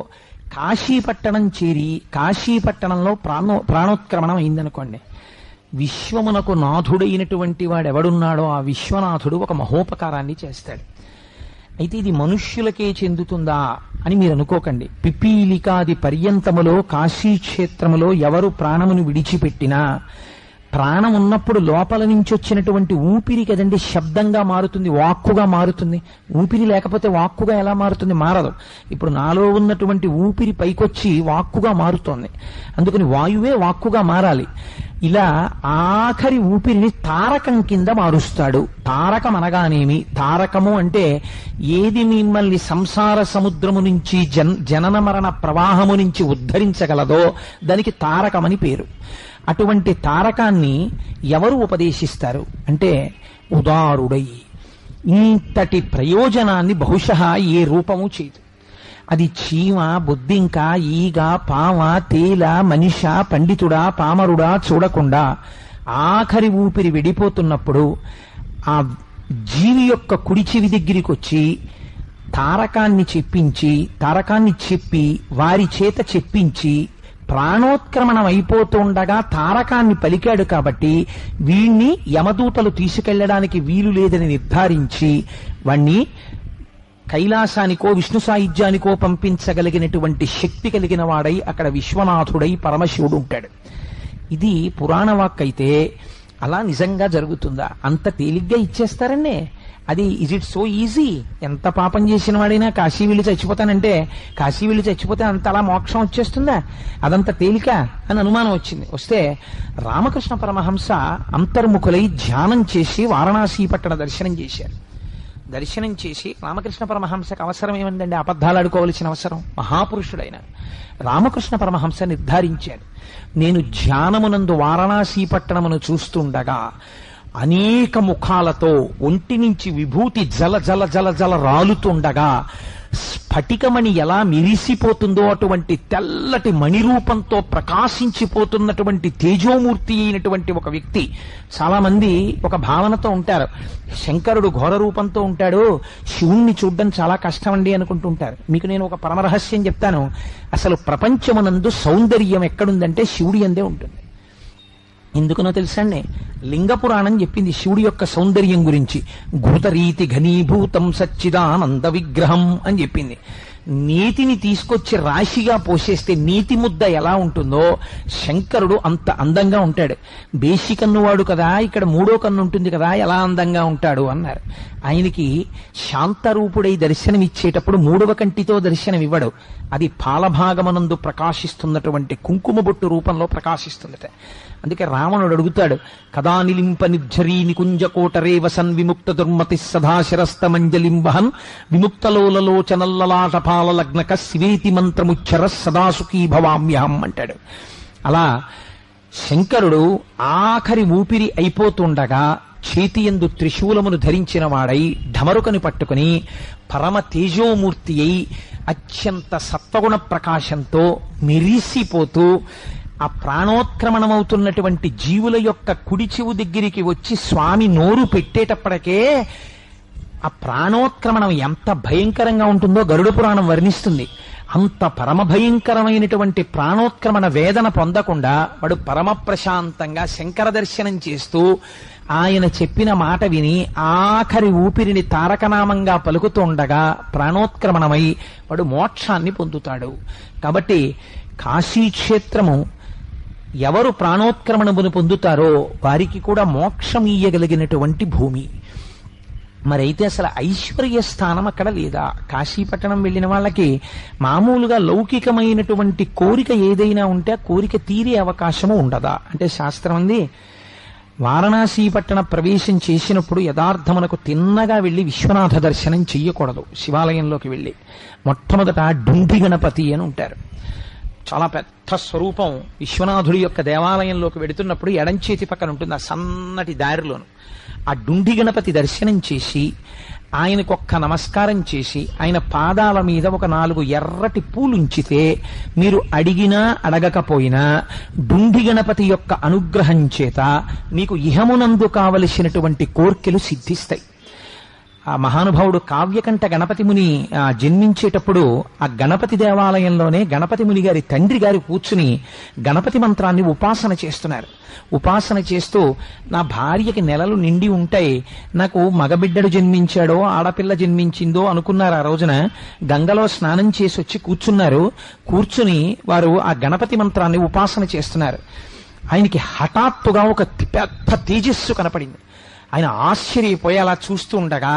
కాశీపట్టణం చేరి కాశీపట్టణంలో ప్రాణోత్క్రమణం అయిందనుకోండి, విశ్వమునకు నాథుడైనటువంటి వాడెవడున్నాడో ఆ విశ్వనాథుడు ఒక మహోపకారాన్ని చేస్తాడు. అయితే ఇది మనుష్యులకే చెందుతుందా అని మీరు అనుకోకండి. పిపీలికాది పర్యంతములో కాశీక్షేత్రములో ఎవరు ప్రాణమును విడిచిపెట్టినా ప్రాణం ఉన్నప్పుడు లోపల నుంచి వచ్చినటువంటి ఊపిరి కదండి శబ్దంగా మారుతుంది, వాక్కుగా మారుతుంది. ఊపిరి లేకపోతే వాక్కుగా ఎలా మారుతుంది? మారదు. ఇప్పుడు నాలో ఉన్నటువంటి ఊపిరి పైకొచ్చి వాక్కుగా మారుతోంది. అందుకని వాయువే వాక్కుగా మారాలి. ఇలా ఆఖరి ఊపిరిని తారకం కింద మారుస్తాడు. తారకం అనగానేమి? తారకము అంటే ఏది మిమ్మల్ని సంసార సముద్రము నుంచి జనన మరణ ప్రవాహము నుంచి ఉద్ధరించగలదో దానికి తారకమని పేరు. అటువంటి తారకాన్ని ఎవరు ఉపదేశిస్తారు అంటే ఉదారుడై. ఇంతటి ప్రయోజనాన్ని బహుశಃ ఏ రూపము చేయదు. అది చీమ, బొద్దింక, ఈగ, పామ, తేల, మనిష, పండితుడా, పామరుడా చూడకుండా ఆఖరి ఊపిరి విడిపోతున్నప్పుడు ఆ జీవి యొక్క కుడి చెవి దగ్గరికి వచ్చి తారకాన్ని చెప్పి వారి చేత చెప్పించి ప్రాణోత్క్రమణం అయిపోతుండగా తారకాన్ని పలికాడు. కాబట్టి వీణ్ణి యమదూతలు తీసుకెళ్లడానికి వీలు లేదని నిర్ధారించి వాణ్ణి కైలాసానికో విష్ణు సాయుధ్యానికో పంపించగలిగినటువంటి శక్తి కలిగిన వాడై అక్కడ విశ్వనాథుడై పరమశివుడు ఉంటాడు. ఇది పురాణ వాక్ అయితే అలా నిజంగా జరుగుతుందా? అంత తేలిగ్గా ఇచ్చేస్తారండి. అది ఇజ్ ఇట్ సో ఈజీ? ఎంత పాపం చేసిన వాడైనా కాశీ వెళ్ళి చచ్చిపోతానంటే కాశీ వెళ్ళి చచ్చిపోతే అంత అలా మోక్షం వచ్చేస్తుందా? అదంత తేలిక అని అనుమానం వచ్చింది. వస్తే రామకృష్ణ పరమహంస అంతర్ముఖులై ధ్యానం చేసి వారణాసి పట్టణ దర్శనం చేశారు. దర్శనం చేసి రామకృష్ణ పరమహంసకు అవసరం ఏమందండి? అబద్ధాలు ఆడుకోవలసిన అవసరం. మహాపురుషుడైన రామకృష్ణ పరమహంస నిర్ధారించాడు, నేను ధ్యానమునందు వారణాసి పట్టణమును చూస్తుండగా అనేక ముఖాలతో ఒంటి నుంచి విభూతి జల జల జల జల రాలుతుండగా స్ఫటికమణి ఎలా మిరిసిపోతుందో అటువంటి తెల్లటి మణిరూపంతో ప్రకాశించిపోతున్నటువంటి తేజోమూర్తి అయినటువంటి ఒక వ్యక్తి. చాలా మంది ఒక భావనతో ఉంటారు, శంకరుడు ఘోర రూపంతో ఉంటాడు, శివుణ్ణి చూడడం చాలా కష్టం అండి అనుకుంటుంటారు. మీకు నేను ఒక పరమరహస్యం చెప్తాను. అసలు ప్రపంచమునందు సౌందర్యం ఎక్కడుందంటే శివుడి అందే ఉంటుంది. ఎందుకునో తెలుసండి? లింగ పురాణం చెప్పింది శివుడి యొక్క సౌందర్యం గురించి. ఘృతరీతి ఘనీభూతం సచ్చిదానంద విగ్రహం అని చెప్పింది. నీతిని తీసుకొచ్చి రాశిగా పోసేస్తే నీతి ముద్ద ఎలా ఉంటుందో శంకరుడు అంత అందంగా ఉంటాడు. బేసి కన్నువాడు కదా, ఇక్కడ మూడో కన్ను ఉంటుంది కదా, ఎలా అందంగా ఉంటాడు అన్నారు. ఆయనకి శాంతరూపుడై దర్శనమిచ్చేటప్పుడు మూడవ కంటితో దర్శనమివ్వడు. అది పాలభాగమనందు ప్రకాశిస్తున్నటువంటి కుంకుమ బొట్టు రూపంలో ప్రకాశిస్తుందట. అందుకే రావణుడు అడుగుతాడు, కదా నిలింప నిర్ఝరీ నికుంజకోటరే వసన్ విముక్త దుర్మతి సదాశిరస్తమంజలింబహన్ విముక్తలోలలోచనల్లలాటపాల లగ్నక శివేతి మంత్రముచ్చర సదాసుఖీ భవామ్యహం అంటాడు. అలా శంకరుడు ఆఖరి ఊపిరి అయిపోతుండగా చేతియందు త్రిశూలమును ధరించిన వాడై ఢమరుకని పట్టుకుని పరమ తేజోమూర్తి అయి అత్యంత సత్వగుణ ప్రకాశంతో మెరిసిపోతూ ఆ ప్రాణోత్క్రమణమవుతున్నటువంటి జీవుల యొక్క కుడి చెవు దగ్గరికి వచ్చి స్వామి నోరు పెట్టేటప్పటికే ఆ ప్రాణోత్క్రమణం ఎంత భయంకరంగా ఉంటుందో గరుడ పురాణం వర్ణిస్తుంది. అంత పరమ భయంకరమైనటువంటి ప్రాణోత్క్రమణ వేదన పొందకుండా వాడు పరమ ప్రశాంతంగా శంకర దర్శనం చేస్తూ ఆయన చెప్పిన మాట విని ఆఖరి ఊపిరిని తారకనామంగా పలుకుతుండగా ప్రాణోత్క్రమణమై వాడు మోక్షాన్ని పొందుతాడు. కాబట్టి కాశీక్షేత్రము ఎవరు ప్రాణోత్క్రమణమును పొందుతారో వారికి కూడా మోక్షం ఇయ్యగలిగినటువంటి భూమి. మరైతే అసలు ఐశ్వర్య స్థానం అక్కడ లేదా? కాశీపట్టణం వెళ్ళిన వాళ్ళకి మామూలుగా లౌకికమైనటువంటి కోరిక ఏదైనా ఉంటే ఆ కోరిక తీరే అవకాశము ఉండదా అంటే శాస్త్రం అంది, వారణాసి పట్టణ ప్రవేశం చేసినప్పుడు యథార్థమునకు తిన్నగా వెళ్లి విశ్వనాథ దర్శనం చెయ్యకూడదు. శివాలయంలోకి వెళ్లి మొట్టమొదట డుండి గణపతి అని ఉంటారు. చాలా పెద్ద స్వరూపం విశ్వనాథుడి యొక్క దేవాలయంలోకి వెడుతున్నప్పుడు ఎడంచేతి పక్కన ఉంటుంది ఆ సన్నటి దారిలోను. ఆ డుండి గణపతి దర్శనం చేసి ఆయనకొక్క నమస్కారం చేసి ఆయన పాదాల మీద ఒక 4 ఎర్రటి పూలుంచితే మీరు అడిగినా అడగకపోయినా డుండి గణపతి యొక్క అనుగ్రహం చేత మీకు ఇహమునందు కావలసినటువంటి కోర్కెలు సిద్ధిస్తాయి. ఆ మహానుభావుడు కావ్యకంఠ గణపతి ముని జన్మించేటప్పుడు ఆ గణపతి దేవాలయంలోనే గణపతి ముని గారి తండ్రి గారి కూర్చుని గణపతి మంత్రాన్ని ఉపాసన చేస్తున్నారు. ఉపాసన చేస్తూ నా భార్యకి నెలలు నిండి ఉంటాయి, నాకు మగబిడ్డడు జన్మించాడో ఆడపిల్ల జన్మించిందో అనుకున్నారు. ఆ రోజున గంగలో స్నానం చేసి వచ్చి కూర్చున్నారు. కూర్చుని వారు ఆ గణపతి మంత్రాన్ని ఉపాసన చేస్తున్నారు. ఆయనకి హఠాత్తుగా ఒక పెద్ద తేజస్సు కనపడింది. ఆయన ఆశ్చర్యపోయి అలా చూస్తూ ఉండగా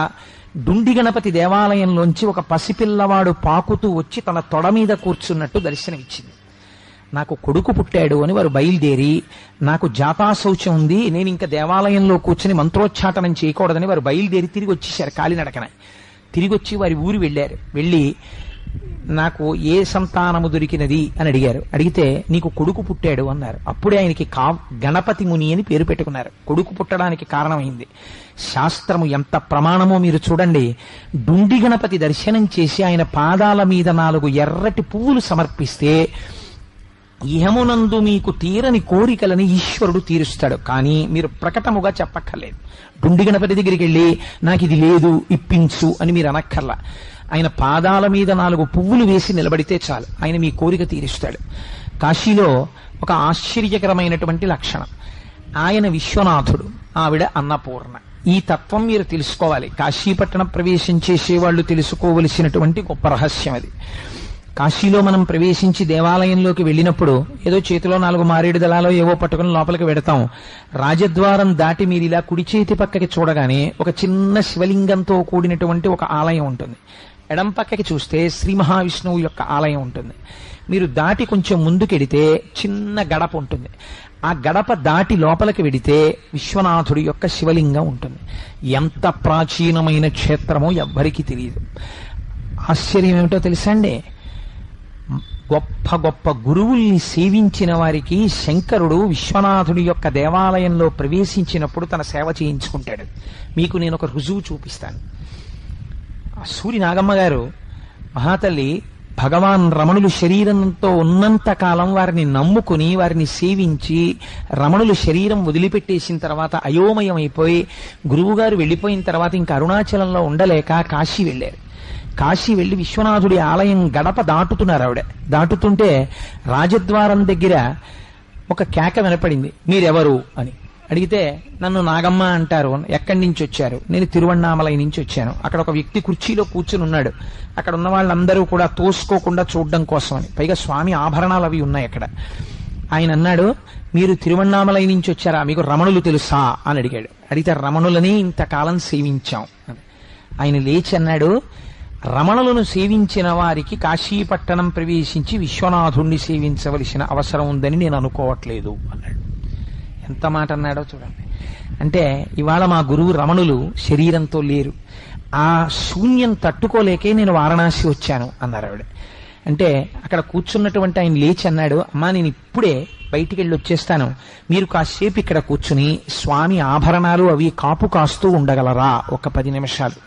డుండి గణపతి దేవాలయంలోంచి ఒక పసిపిల్లవాడు పాకుతూ వచ్చి తన తొడ మీద కూర్చున్నట్టు దర్శనమిచ్చింది. నాకు కొడుకు పుట్టాడు అని వారు బయలుదేరి, నాకు జాతాశౌచం ఉంది, నేను ఇంకా దేవాలయంలో కూర్చుని మంత్రోచ్చాటనం చేయకూడదని వారు బయలుదేరి తిరిగి వచ్చేసారు. కాలినడకన తిరిగి వచ్చి వారి ఊరు వెళ్ళారు. వెళ్ళి నాకు ఏ సంతానము దొరికినది అని అడిగారు. అడిగితే నీకు కొడుకు పుట్టాడు అన్నారు. అప్పుడే ఆయనకి గణపతి ముని అని పేరు పెట్టుకున్నారు. కొడుకు పుట్టడానికి కారణమైంది. శాస్త్రము ఎంత ప్రమాణమో మీరు చూడండి. డుండి గణపతి దర్శనం చేసి ఆయన పాదాల మీద 4 ఎర్రటి పువ్వులు సమర్పిస్తే ఇహమునందు మీకు తీరని కోరికలని ఈశ్వరుడు తీరుస్తాడు. కానీ మీరు ప్రకటముగా చెప్పక్కర్లేదు. డుండి గణపతి దగ్గరికి వెళ్ళి నాకు ఇది లేదు ఇప్పించు అని మీరు అనక్కర్లా. ఆయన పాదాల మీద 4 పువ్వులు వేసి నిలబడితే చాలు, ఆయన మీ కోరిక తీరుస్తాడు. కాశీలో ఒక ఆశ్చర్యకరమైనటువంటి లక్షణం, ఆయన విశ్వనాథుడు, ఆవిడ అన్నపూర్ణ. ఈ తత్వం మీరు తెలుసుకోవాలి. కాశీపట్టణ ప్రవేశం చేసేవాళ్లు తెలుసుకోవలసినటువంటి గొప్ప రహస్యం అది. కాశీలో మనం ప్రవేశించి దేవాలయంలోకి వెళ్ళినప్పుడు ఏదో చేతిలో 4 మారేడు దళాలో ఏవో పట్టుకుని లోపలికి వెడతాం. రాజద్వారం దాటి మీరు ఇలా కుడి చేతి పక్కకి చూడగానే ఒక చిన్న శివలింగంతో కూడినటువంటి ఒక ఆలయం ఉంటుంది. ఎడం పక్కకి చూస్తే శ్రీ మహావిష్ణువు యొక్క ఆలయం ఉంటుంది. మీరు దాటి కొంచెం ముందుకెడితే చిన్న గడప ఉంటుంది. ఆ గడప దాటి లోపలికి వెడితే విశ్వనాథుడి యొక్క శివలింగం ఉంటుంది. ఎంత ప్రాచీనమైన క్షేత్రమో ఎవ్వరికీ తెలియదు. ఆశ్చర్యం ఏమిటో తెలుసా అండి, గొప్ప గొప్ప గురువుల్ని సేవించిన వారికి శంకరుడు విశ్వనాథుడి యొక్క దేవాలయంలో ప్రవేశించినప్పుడు తన సేవ చేయించుకుంటాడు. మీకు నేను ఒక రుజువు చూపిస్తాను. సూరి నాగమ్మ గారు మహాతల్లి భగవాన్ రమణులు శరీరంతో ఉన్నంత కాలం వారిని నమ్ముకుని వారిని సేవించి రమణులు శరీరం వదిలిపెట్టేసిన తర్వాత అయోమయం అయిపోయి గురువుగారు వెళ్ళిపోయిన తర్వాత ఇంకా అరుణాచలంలో ఉండలేక కాశీ వెళ్ళారు. కాశీ వెళ్లి విశ్వనాథుడి ఆలయం గడప దాటుతున్నారు. ఆవిడ దాటుతుంటే రాజద్వారం దగ్గర ఒక కేక వినపడింది, మీరెవరు అని. అడిగితే నన్ను నాగమ్మ అంటారు. ఎక్కడి నుంచి వచ్చారు? నేను తిరువణ్ణామలై నుంచి వచ్చాను. అక్కడ ఒక వ్యక్తి కుర్చీలో కూర్చుని ఉన్నాడు. అక్కడ ఉన్న వాళ్ళందరూ కూడా తోసుకోకుండా చూడడం కోసమని, పైగా స్వామి ఆభరణాలు అవి ఉన్నాయి అక్కడ. ఆయన అన్నాడు, మీరు తిరువణ్ణామలై నుంచి వచ్చారా, మీకు రమణులు తెలుసా అని అడిగాడు. అడిగితే రమణులని ఇంతకాలం సేవించాం అని. ఆయన లేచి అన్నాడు, రమణులను సేవించిన వారికి కాశీపట్టణం ప్రవేశించి విశ్వనాథుణ్ణి సేవించవలసిన అవసరం ఉందని నేను అనుకోవట్లేదు అన్నాడు. ఎంత మాట అన్నాడో చూడండి. అంటే ఇవాళ మా గురువు రమణులు శరీరంతో లేరు, ఆ శూన్యం తట్టుకోలేకే నేను వారణాసి వచ్చాను అన్నారు ఆవిడ. అంటే అక్కడ కూర్చున్నటువంటి ఆయన లేచి అన్నాడు, అమ్మా నేను ఇప్పుడే బయటికి వెళ్ళి వచ్చేస్తాను, మీరు కాసేపు ఇక్కడ కూర్చుని స్వామి ఆభరణాలు అవి కాపు కాస్తూ ఉండగలరా, ఒక 10 నిమిషాలు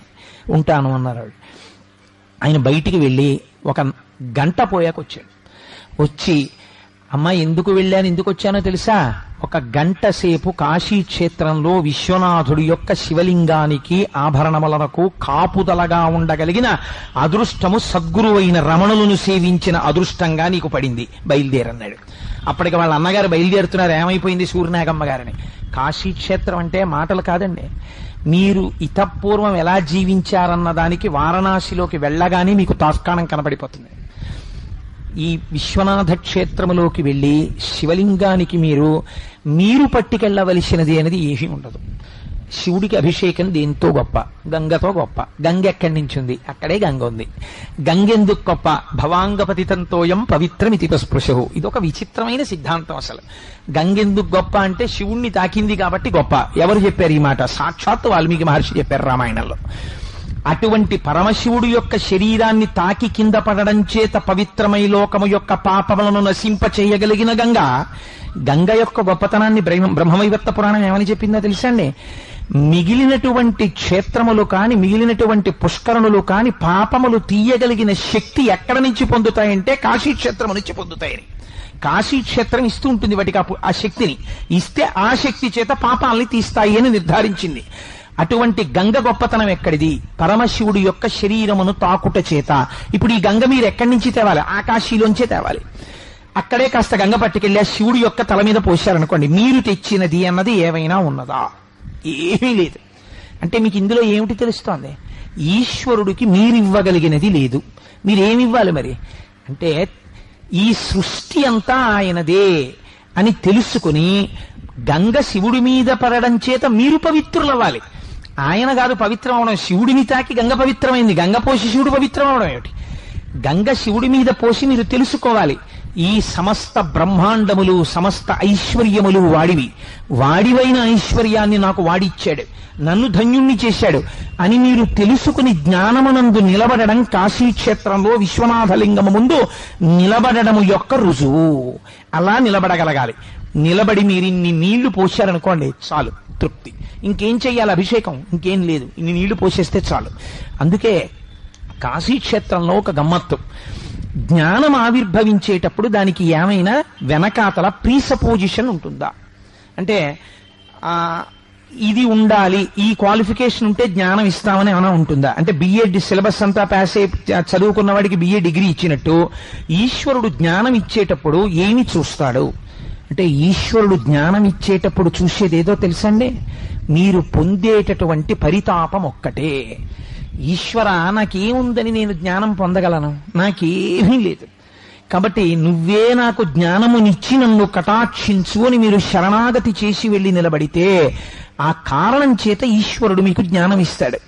ఉంటాను అన్నారు ఆవిడ. ఆయన బయటికి వెళ్ళి 1 గంట పోయాక వచ్చాడు. వచ్చి, అమ్మా ఎందుకు వెళ్ళాను, ఎందుకు వచ్చానో తెలుసా, 1 గంట సేపు కాశీ క్షేత్రంలో విశ్వనాథుడి యొక్క శివలింగానికి ఆభరణములకు కాపుదలగా ఉండగలిగిన అదృష్టము సద్గురువైన రమణులను సేవించిన అదృష్టంగా నీకు పడింది, బయలుదేరన్నాడు. అప్పటికి వాళ్ళ అన్నగారు బయలుదేరుతున్నారు, ఏమైపోయింది సూర్యనాగమ్మ గారని. కాశీ క్షేత్రం అంటే మాటలు కాదండి. మీరు ఇతపూర్వం ఎలా జీవించారన్న దానికి వారణాసిలోకి వెళ్ళగానే మీకు తాత్కాణం కనబడిపోతుంది. ఈ విశ్వనాథ క్షేత్రములోకి వెళ్ళి శివలింగానికి మీరు పట్టుకెళ్లవలసినది అనేది ఏమీ ఉండదు. శివుడికి అభిషేకం దేంతో గొప్ప, గంగతో గొప్ప. గంగ ఎక్కడి నుంచి ఉంది, అక్కడే గంగ ఉంది. గంగెందుకు గొప్ప, భవాంగపతితంతోయం పవిత్రమితి స్పృశు. ఇదొక విచిత్రమైన సిద్ధాంతం. అసలు గంగెందుకు గొప్ప అంటే శివుణ్ణి తాకింది కాబట్టి గొప్ప. ఎవరు చెప్పారు ఈ మాట? సాక్షాత్తు వాల్మీకి మహర్షి చెప్పారు రామాయణంలో. అటువంటి పరమశివుడు యొక్క శరీరాన్ని తాకి కింద పడడం చేత పవిత్రమై లోకము యొక్క పాపములను నశింప చేయగలిగిన గంగ యొక్క గొప్పతనాన్ని బ్రహ్మవైవర్త పురాణం ఏమని చెప్పిందో తెలుసండి? మిగిలినటువంటి క్షేత్రములు కాని, మిగిలినటువంటి పుష్కరణులు కాని పాపములు తీయగలిగిన శక్తి ఎక్కడ నుంచి పొందుతాయంటే కాశీ క్షేత్రము నుంచి పొందుతాయని. కాశీ క్షేత్రం ఇస్తూ ఉంటుంది వాటికి ఆ శక్తిని. ఇస్తే ఆ శక్తి చేత పాపాలని తీస్తాయి అని నిర్ధారించింది. అటువంటి గంగ గొప్పతనం ఎక్కడిది? పరమశివుడి యొక్క శరీరమును తాకుట చేత. ఇప్పుడు ఈ గంగ మీరు ఎక్కడి నుంచి తేవాలి? ఆకాశీలోంచే తేవాలి. అక్కడే కాస్త గంగ పట్టుకెళ్ళి ఆ శివుడి యొక్క తల మీద పోశారనుకోండి, మీరు తెచ్చినది అన్నది ఏమైనా ఉన్నదా? ఏమీ లేదు. అంటే మీకు ఇందులో ఏమిటి తెలుస్తోంది? ఈశ్వరుడికి మీరివ్వగలిగినది లేదు. మీరేమివ్వాలి మరి అంటే, ఈ సృష్టి అంతా ఆయనదే అని తెలుసుకుని గంగ శివుడి మీద పడడం చేత మీరు పవిత్రులవ్వాలి. ఆయన కాదు పవిత్రం అవడం. శివుడిని తాకి గంగ పవిత్రమైంది, గంగ పోసి శివుడు పవిత్రం అవడం ఏమిటి? గంగ శివుడి మీద పోసి మీరు తెలుసుకోవాలి, ఈ సమస్త బ్రహ్మాండములు సమస్త ఐశ్వర్యములు వాడివైన ఐశ్వర్యాన్ని నాకు వాడిచ్చాడు, నన్ను ధన్యుణ్ణి చేశాడు అని మీరు తెలుసుకుని జ్ఞానమునందు నిలబడడం కాశీక్షేత్రంలో విశ్వనాథలింగము ముందు నిలబడము యొక్క రుజువు. అలా నిలబడగలగాలి. నిలబడి మీరు ఇన్ని నీళ్లు పోశారనుకోండి చాలు, తృప్తి. ఇంకేం చెయ్యాలి? అభిషేకం ఇంకేం లేదు, ఇన్ని నీళ్లు పోసేస్తే చాలు. అందుకే కాశీక్షేత్రంలో ఒక గమ్మత్తు, జ్ఞానం ఆవిర్భవించేటప్పుడు దానికి ఏమైనా వెనకాతల ప్రీసపోజిషన్ ఉంటుందా? అంటే ఇది ఉండాలి, ఈ క్వాలిఫికేషన్ ఉంటే జ్ఞానం ఇస్తామని ఏమైనా ఉంటుందా? అంటే బిఏ సిలబస్ అంతా పాస్ అయి చదువుకున్న వాడికి బిఏ డిగ్రీ ఇచ్చినట్టు ఈశ్వరుడు జ్ఞానం ఇచ్చేటప్పుడు ఏమి చూస్తాడు అంటే, ఈశ్వరుడు జ్ఞానం ఇచ్చేటప్పుడు చూసేదేదో తెలుసండి, మీరు పొందేటటువంటి పరితాపం ఒక్కటే. ఈశ్వర, నాకేముందని నేను జ్ఞానం పొందగలను? నాకేమీ లేదు. కాబట్టి నువ్వే నాకు జ్ఞానమునిచ్చి నన్ను కటాక్షించు అని మీరు శరణాగతి చేసి వెళ్ళి నిలబడితే ఆ కారణం చేత ఈశ్వరుడు మీకు జ్ఞానం ఇస్తాడు.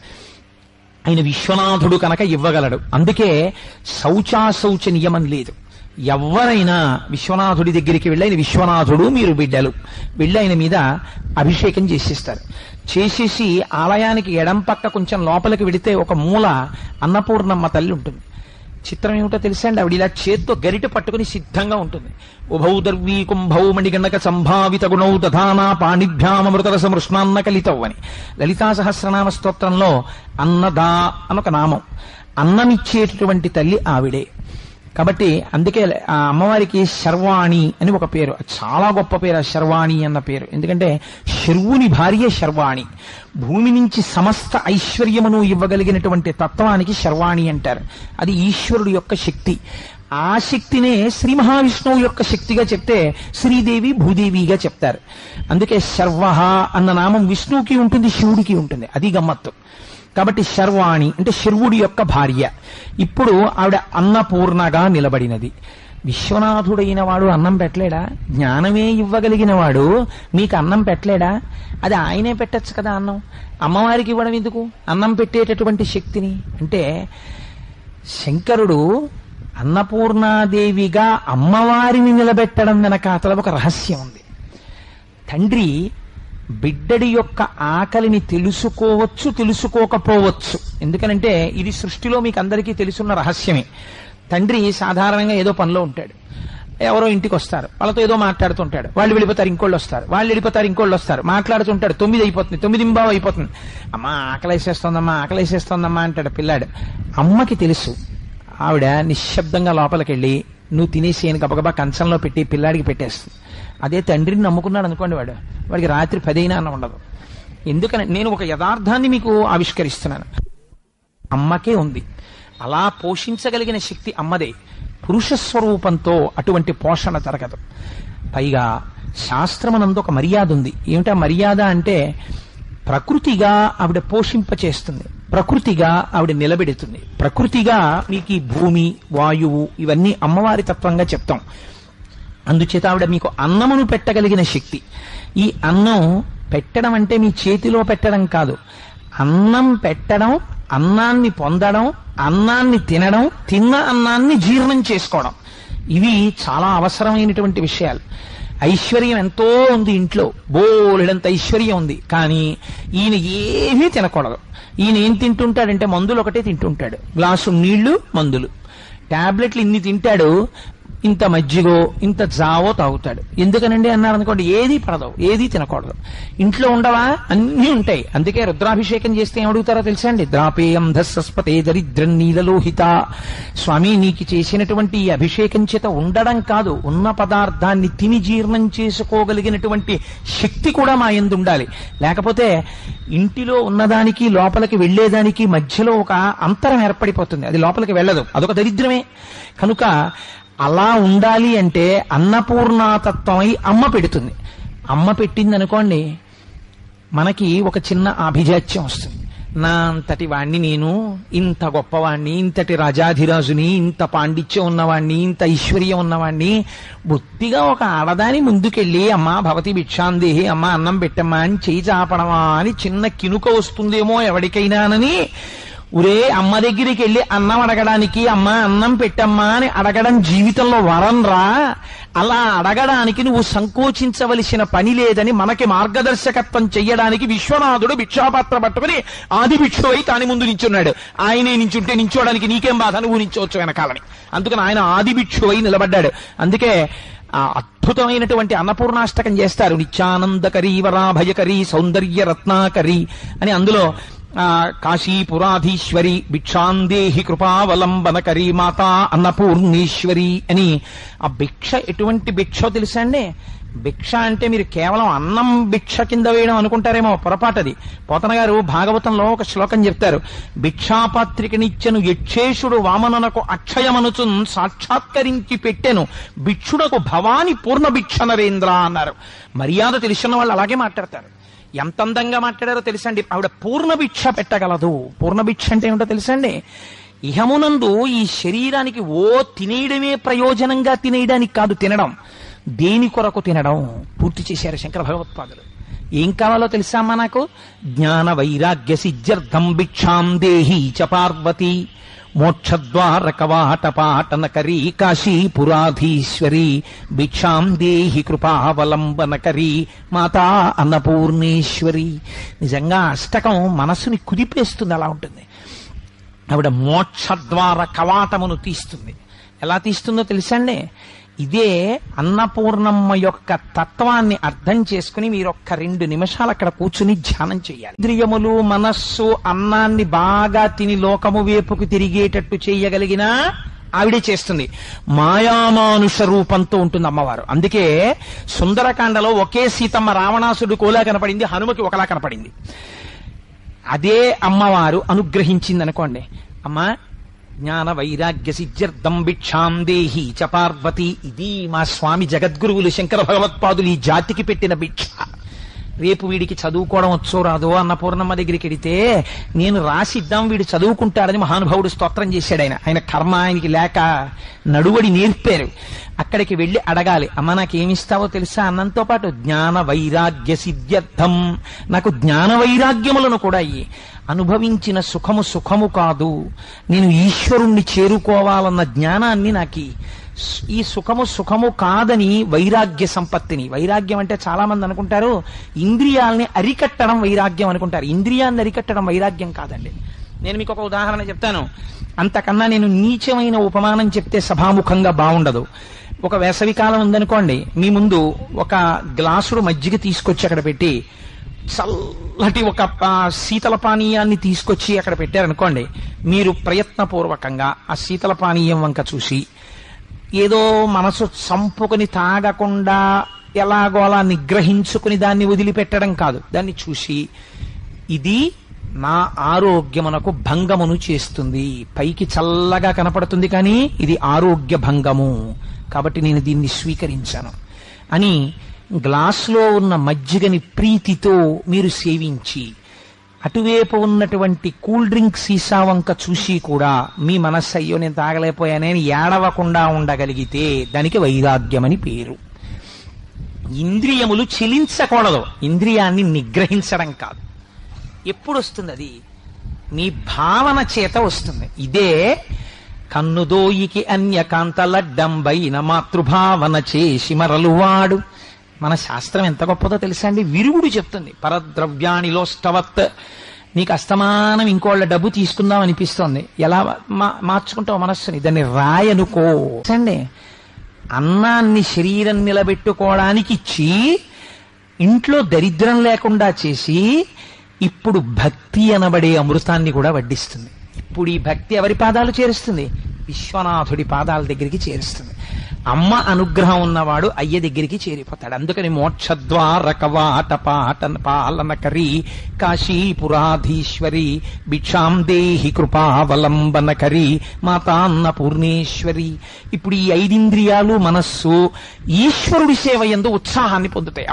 ఆయన విశ్వనాథుడు కనుక ఇవ్వగలడు. అందుకే శౌచాశౌచ నియమం లేదు. ఎవరైనా విశ్వనాథుడి దగ్గరికి వెళ్ళి, ఆయన విశ్వనాథుడు, మీరు బిడ్డలు వెళ్ళి ఆయన మీద అభిషేకం చేసేస్తారు. చేసేసి ఆలయానికి ఎడం పక్క కొంచెం లోపలికి వెడితే ఒక మూల అన్నపూర్ణమ్మ తల్లి ఉంటుంది. చిత్రం ఏమిటో తెలుసా అండి? ఆవిడ ఇలా చేత్తో గరిట పట్టుకుని సిద్ధంగా ఉంటుంది. ఉభౌ దర్వీ కుంభౌ మణిగణక సంభావిత గుణౌ దధానా పాణిభ్యామృతరస మృష్ణాన్న కలితౌ అని లలితా సహస్రనామ స్తోత్రంలో అన్నదా అనొక నామం. అన్నమిచ్చేటటువంటి తల్లి ఆవిడే. కాబట్టి అందుకే ఆ అమ్మవారికి శర్వాణి అని ఒక పేరు, చాలా గొప్ప పేరు శర్వాణి అన్న పేరు. ఎందుకంటే శర్వుని భార్య శర్వాణి. భూమి నుంచి సమస్త ఐశ్వర్యమును ఇవ్వగలిగినటువంటి తత్వానికి శర్వాణి అంటారు. అది ఈశ్వరుడు యొక్క శక్తి. ఆ శక్తినే శ్రీ మహావిష్ణువు యొక్క శక్తిగా చెప్తే శ్రీదేవి భూదేవిగా చెప్తారు. అందుకే శర్వహ అన్న నామం విష్ణువుకి ఉంటుంది, శివుడికి ఉంటుంది. అది గమ్మత్తు. కాబట్టి శర్వాణి అంటే శర్వుడి యొక్క భార్య. ఇప్పుడు ఆవిడ అన్నపూర్ణగా నిలబడినది. విశ్వనాథుడైన వాడు అన్నం పెట్టలేడా? జ్ఞానమే ఇవ్వగలిగిన వాడు మీకు అన్నం పెట్టలేడా? అది ఆయనే పెట్టచ్చు కదా అన్నం. అమ్మవారికి ఇవ్వడం ఎందుకు అన్నం పెట్టేటటువంటి శక్తిని? అంటే శంకరుడు అన్నపూర్ణాదేవిగా అమ్మవారిని నిలబెట్టడం వెనక అతల ఒక రహస్యం ఉంది. తండ్రి బిడ్డడి యొక్క ఆకలిని తెలుసుకోవచ్చు, తెలుసుకోకపోవచ్చు. ఎందుకనంటే ఇది సృష్టిలో మీకు అందరికీ తెలుసున్న రహస్యమే. తండ్రి సాధారణంగా ఏదో పనిలో ఉంటాడు, ఎవరో ఇంటికి వస్తారు, వాళ్ళతో ఏదో మాట్లాడుతుంటాడు, వాళ్ళు వెళ్ళిపోతారు, ఇంకోళ్ళు వస్తారు, వాళ్ళు వెళ్ళిపోతారు, ఇంకోళ్ళు వస్తారు, మాట్లాడుతుంటాడు. 9 అయిపోతుంది, 9:15 అయిపోతుంది. అమ్మా ఆకలేసేస్తోందమ్మా, ఆకలేసేస్తోందమ్మా అంటాడు పిల్లాడు. అమ్మకి తెలుసు. ఆవిడ నిశ్శబ్దంగా లోపలికెళ్ళి నువ్వు తినేసేయని గబగబా కంచంలో పెట్టి పిల్లాడికి పెట్టేస్తుంది. అదే తండ్రిని నమ్ముకున్నాడు అనుకోండి, వాడికి రాత్రి 10 అయినా అన్నం ఉండదు. ఎందుకని నేను ఒక యథార్థాన్ని మీకు ఆవిష్కరిస్తున్నాను. అమ్మకే ఉంది. అలా పోషించగలిగిన శక్తి అమ్మదే. పురుష స్వరూపంతో అటువంటి పోషణ జరగదు. పైగా శాస్త్రమనందు ఒక మర్యాద ఉంది. ఏమిటా మర్యాద అంటే ప్రకృతిగా ఆవిడ పోషింపచేస్తుంది, ప్రకృతిగా ఆవిడ నిలబెడుతుంది. ప్రకృతిగా మీకు ఈ భూమి, వాయువు ఇవన్నీ అమ్మవారి తత్వంగా చెప్తాం. అందుచేత ఆవిడ మీకు అన్నమును పెట్టగలిగిన శక్తి. ఈ అన్నం పెట్టడం అంటే మీ చేతిలో పెట్టడం కాదు, అన్నం పెట్టడం, అన్నాన్ని పొందడం, అన్నాన్ని తినడం, తిన్న అన్నాన్ని జీర్ణం చేసుకోవడం, ఇవి చాలా అవసరమైనటువంటి విషయాలు. ఐశ్వర్యం ఎంతో ఉంది ఇంట్లో, బోలెడంత ఐశ్వర్యం ఉంది. కానీ ఈయన ఏమీ తినకూడదు. ఈయన ఏం తింటుంటాడంటే మందులు ఒకటే తింటుంటాడు, గ్లాసు నీళ్లు, మందులు, టాబ్లెట్లు ఇన్ని తింటాడు, ఇంత మజ్జిగో ఇంత జావో తాగుతాడు. ఎందుకనండి అన్నారు అనుకోండి, ఏది పడదు, ఏది తినకూడదు. ఇంట్లో ఉండవా? అన్నీ ఉంటాయి. అందుకే రుద్రాభిషేకం చేస్తే ఏమడుగుతారో తెలుసా అండి? ద్రాపేయం ధస్సస్పతే దరిద్రం నీలలోహిత. స్వామి నీకు చేసినటువంటి ఈ అభిషేకం చేత ఉండడం కాదు, ఉన్న పదార్థాన్ని తిని జీర్ణం చేసుకోగలిగినటువంటి శక్తి కూడా మా యందు ఉండాలి. లేకపోతే ఇంటిలో ఉన్నదానికి లోపలికి వెళ్లేదానికి మధ్యలో ఒక అంతరం ఏర్పడిపోతుంది, అది లోపలికి వెళ్ళదు, అదొక దరిద్రమే. కనుక అలా ఉండాలి అంటే అన్నపూర్ణాతత్వమై అమ్మ పెడుతుంది. అమ్మ పెట్టింది అనుకోండి, మనకి ఒక చిన్న అభిజాత్యం వస్తుంది. నా అంతటి వాణ్ణి నేను, ఇంత గొప్పవాణ్ణి, ఇంతటి రాజాధిరాజుని, ఇంత పాండిత్యం ఉన్నవాణ్ణి, ఇంత ఐశ్వర్యం ఉన్నవాణ్ణి, బొత్తిగా ఒక ఆడదాని ముందుకెళ్ళి అమ్మా భవతి భిక్షాందేహి, అమ్మ అన్నం పెట్టమ్మా అని చేయి చాపడమా అని చిన్న కినుక వస్తుందేమో ఎవరికైనానని, ఒరే అమ్మ దగ్గరికి వెళ్ళి అన్నం అడగడానికి, అమ్మ అన్నం పెట్టమ్మా అని అడగడం జీవితంలో వరం రా. అలా అడగడానికి నువ్వు సంకోచించవలసిన పని లేదని మనకి మార్గదర్శకత్వం చెయ్యడానికి విశ్వనాథుడు భిక్షాపాత్ర పట్టుకుని ఆది భిక్షువై తాని ముందు నించున్నాడు. ఆయనే నించుంటే నించోడానికి నీకేం బాధ, నువ్వు నించోవచ్చు వెనకాలని. అందుకని ఆయన ఆది భిక్షువై నిలబడ్డాడు. అందుకే ఆ అద్భుతమైనటువంటి అన్నపూర్ణాష్టకం చేస్తారు. నిత్యానందకరీ వరాభయకరీ సౌందర్య రత్నాకరీ అని. అందులో కాశీపురాధీశ్వరి భిక్షాందేహి కృపావలంబనకరీ మాతా అన్నపూర్ణేశ్వరి అని. ఆ భిక్ష ఎటువంటి భిక్షో తెలుసా అండి? భిక్ష అంటే మీరు కేవలం అన్నం భిక్ష కింద వేయడం అనుకుంటారేమో, పొరపాటది. పోతన గారు భాగవతంలో ఒక శ్లోకం చెప్తారు. భిక్షాపాత్రికనిచ్చెను యక్షేషుడు వామననకు అక్షయమనుచు సాక్షాత్కరించి పెట్టెను భిక్షుడకు భవాని పూర్ణ భిక్ష నరేంద్ర అన్నారు. మర్యాద తెలిసిన వాళ్ళు అలాగే మాట్లాడతారు. ఎంత అందంగా మాట్లాడారో తెలుసండి. ఆవిడ పూర్ణభిక్ష పెట్టగలదు. పూర్ణభిక్ష అంటే ఏమిటో తెలుసండి? ఇహమునందు ఈ శరీరానికి తినేయడమే ప్రయోజనంగా తినేయడానికి కాదు, తినడం దేని కొరకు తినడం పూర్తి చేశారు శంకర భగవత్పాదులు. ఏం కావాలో తెలుసా అమ్మా నాకు? జ్ఞాన వైరాగ్య సిద్ధ్యర్థం భిక్షాం దేహి చ పార్వతి మోక్షద్వార కవాటపాటనకరీ కాశీపురాధీశ్వరి భిక్షాం దేహి కృపావలంబనకరీ మాతా అన్నపూర్ణేశ్వరి. నిజంగా అష్టకం మనస్సుని కుదిపేస్తుంది, అలా ఉంటుంది. ఆవిడ మోక్షద్వార కవాటమును తీస్తుంది. ఎలా తీస్తుందో తెలుసండి? ఇదే అన్నపూర్ణమ్మ యొక్క తత్వాన్ని అర్థం చేసుకుని మీరు ఒక్క 2 నిమిషాలు అక్కడ కూర్చుని ధ్యానం చేయాలి. ఇంద్రియములు, మనస్సు అన్నాన్ని బాగా తిని లోకము వైపుకు తిరిగేటట్టు చేయగలిగిన ఆవిడే చేస్తుంది. మాయామానుష రూపంతో ఉంటుంది అమ్మవారు. అందుకే సుందరకాండలో ఒకే సీతమ్మ రావణాసుడు కోలా కనపడింది, హనుమకి ఒకలా కనపడింది. అదే అమ్మవారు అనుగ్రహించింది అనుకోండి. అమ్మా జ్ఞాన వైరాగ్య సిద్ధ్యర్థం భిక్షాం దేహి చ పార్వతి. ఇది మా స్వామి జగద్గురువులు శంకర భగవత్పాదులు ఈ జాతికి పెట్టిన భిక్ష. రేపు వీడికి చదువుకోవడం వచ్చో రాదో అన్నపూర్ణమ్మ దగ్గరికి వెడితే నేను రాసిద్దాం వీడు చదువుకుంటాడని మహానుభావుడు స్తోత్రం చేశాడు. ఆయన కర్మ ఆయనకి లేక నడువడి నేర్పారు. అక్కడికి వెళ్లి అడగాలి, అమ్మ నాకేమిస్తావో తెలుసా అన్నంతో పాటు జ్ఞాన వైరాగ్య సిద్ధ్యర్థం, నాకు జ్ఞాన వైరాగ్యములను కూడా అయ్యి అనుభవించిన సుఖము సుఖము కాదు, నేను ఈశ్వరుణ్ణి చేరుకోవాలన్న జ్ఞానాన్ని నాకు ఈ సుఖము సుఖము కాదని వైరాగ్య సంపత్తిని. వైరాగ్యం అంటే చాలా మంది అనుకుంటారు ఇంద్రియాలని అరికట్టడం వైరాగ్యం అనుకుంటారు. ఇంద్రియాన్ని అరికట్టడం వైరాగ్యం కాదండి. నేను మీకు ఒక ఉదాహరణ చెప్తాను. అంతకన్నా నేను నీచమైన ఉపమానం చెప్తే సభాముఖంగా బాగుండదు. ఒక వేసవికాలం ఉందనుకోండి, మీ ముందు ఒక గ్లాసుడు మజ్జిగ తీసుకొచ్చి అక్కడ పెట్టి చల్లటి ఒక శీతల పానీయాన్ని తీసుకొచ్చి అక్కడ పెట్టారనుకోండి, మీరు ప్రయత్నపూర్వకంగా ఆ శీతల పానీయం వంక చూసి ఏదో మనసు చంపుకుని తాగకుండా ఎలాగో అలా నిగ్రహించుకుని దాన్ని వదిలిపెట్టడం కాదు, దాన్ని చూసి ఇది నా ఆరోగ్యమునకు భంగమును చేస్తుంది, పైకి చల్లగా కనపడుతుంది కానీ ఇది ఆరోగ్య భంగము కాబట్టి నేను దీన్ని స్వీకరించాను అని గ్లాసులో ఉన్న మజ్జిగని ప్రీతితో మీరు సేవించి అటువైపు ఉన్నటువంటి కూల్ డ్రింక్ సీసా వంక చూసి కూడా మీ మనస్సు అయ్యో నేను తాగలేకపోయానని ఏడవకుండా ఉండగలిగితే దానికి వైరాగ్యమని పేరు. ఇంద్రియములు చెలించకూడదు, ఇంద్రియాన్ని నిగ్రహించడం కాదు. ఎప్పుడు వస్తుంది అది? మీ భావన చేత వస్తుంది. ఇదే కన్నుదోయికి అన్యకాంతలడ్డంబైన మాతృభావన చేసి మరలువాడు. మన శాస్త్రం ఎంత గొప్పదో తెలుసా అండి. విరుగుడు చెప్తుంది పరద్రవ్యాణిలోష్టవత్. నీకు అస్తమానం ఇంకోళ్ళ డబ్బు తీసుకుందాం అనిపిస్తోంది, ఎలా మార్చుకుంటావు మనస్సుని? దాన్ని రాయనుకో అండి. అన్నాన్ని శరీరం నిలబెట్టుకోవడానికి ఇచ్చి ఇంట్లో దరిద్రం లేకుండా చేసి ఇప్పుడు భక్తి అనబడే అమృతాన్ని కూడా వడ్డిస్తుంది. ఇప్పుడు ఈ భక్తి ఎవరి పాదాలు చేరుస్తుంది? విశ్వనాథుడి పాదాల దగ్గరికి చేరుస్తుంది. అమ్మ అనుగ్రహం ఉన్నవాడు అయ్య దగ్గరికి చేరిపోతాడు. అందుకని మోక్షద్వారకవాట పాలనకరి కాశీపురాధీశ్వరి భిక్షాం దేహి కృపావలంబనకరి మాతాన్నపూర్ణేశ్వరి. ఇప్పుడు ఈ 5 ఇంద్రియాలు మనస్సు ఈశ్వరుడి సేవ యందు ఉత్సాహాన్ని పొందుతాయి.